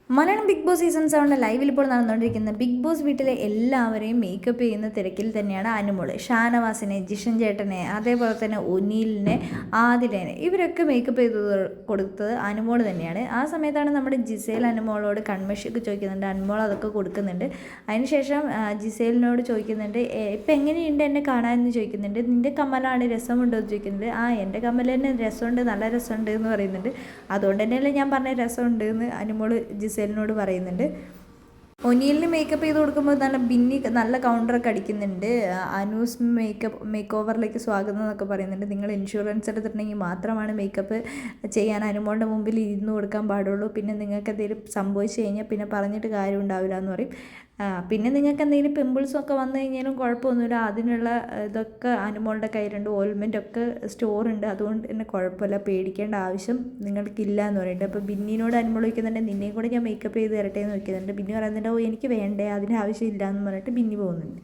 Malayalam big boss season 7 ലൈവിൽ ഇപ്പോൾ നടന്നുകൊണ്ടിരിക്കുന്ന ബിഗ് ബോസ് വീട്ടിലെ എല്ലാവരെയും മേക്കപ്പ് ചെയ്യുന്ന തിരക്കിൽ തന്നെയാണ് അനുമോള്. ഷാനവാസിനെ, ജിഷൻ ചേട്ടനെ, അതേപോലെ തന്നെ ഒനീലിനെ, ആദിലേനെ ഇവരൊക്കെ മേക്കപ്പ് ചെയ്ത് കൊടുത്തത് അനുമോള് തന്നെയാണ്. ആ സമയത്താണ് നമ്മുടെ ജിസേൽ അനുമോളോട് കൺമഷിയൊക്കെ ചോദിക്കുന്നുണ്ട്. അനുമോൾ അതൊക്കെ കൊടുക്കുന്നുണ്ട്. അതിനുശേഷം ജിസേലിനോട് ചോദിക്കുന്നുണ്ട്, ഇപ്പം എങ്ങനെയുണ്ട് എന്നെ കാണാമെന്ന് ചോദിക്കുന്നുണ്ട്. നിൻ്റെ കമ്മലാണ് രസമുണ്ടോ എന്ന് ചോദിക്കുന്നുണ്ട്. എൻ്റെ കമ്മൽ തന്നെ രസമുണ്ട്, നല്ല രസമുണ്ട് എന്ന് പറയുന്നുണ്ട്. അതുകൊണ്ട് തന്നെയല്ലേ ഞാൻ പറഞ്ഞ രസമുണ്ട് എന്ന് അനുമോള് ജിസേലിനോട് പറയുന്നുണ്ട്. ഒനീലിന് മേക്കപ്പ് ചെയ്ത് കൊടുക്കുമ്പോൾ നല്ല ബിന്നി നല്ല കൗണ്ടറൊക്കെ അടിക്കുന്നുണ്ട്. അനൂസ് മേക്ക് ഓവറിലേക്ക് സ്വാഗതം എന്നൊക്കെ പറയുന്നുണ്ട്. നിങ്ങൾ ഇൻഷുറൻസ് എടുത്തിട്ടുണ്ടെങ്കിൽ മാത്രമാണ് മേക്കപ്പ് ചെയ്യാൻ അനുമോളുടെ മുമ്പിൽ ഇരുന്ന് കൊടുക്കാൻ പാടുള്ളൂ. പിന്നെ നിങ്ങൾക്ക് എന്തെങ്കിലും സംഭവിച്ചു കഴിഞ്ഞാൽ പിന്നെ പറഞ്ഞിട്ട് കാര്യം ഉണ്ടാവില്ല എന്ന് പറയും. പിന്നെ നിങ്ങൾക്ക് എന്തെങ്കിലും പിമ്പിൾസൊക്കെ വന്നു കഴിഞ്ഞാലും കുഴപ്പമൊന്നുമില്ല, അതിനുള്ള ഇതൊക്കെ അനുമോളുടെ കയ്യിലുണ്ട്, ഓയിൽമെൻറ്റൊക്കെ സ്റ്റോറുണ്ട്, അതുകൊണ്ട് തന്നെ കുഴപ്പമില്ല, പേടിക്കേണ്ട ആവശ്യം നിങ്ങൾക്കില്ല എന്ന് പറയുന്നുണ്ട്. അപ്പോൾ ബിന്നിനോട് അനുമോൾ വയ്ക്കുന്നുണ്ട്, നിന്നെയും കൂടെ ഞാൻ മേക്കപ്പ് ചെയ്ത് തരട്ടെ എന്ന് വയ്ക്കുന്നുണ്ട്. ബിന്നി പറയുന്നുണ്ട്, ഓ എനിക്ക് വേണ്ടേ, അതിൻ്റെ ആവശ്യമില്ല എന്ന് പറഞ്ഞിട്ട് ബിന്നി പോകുന്നുണ്ട്.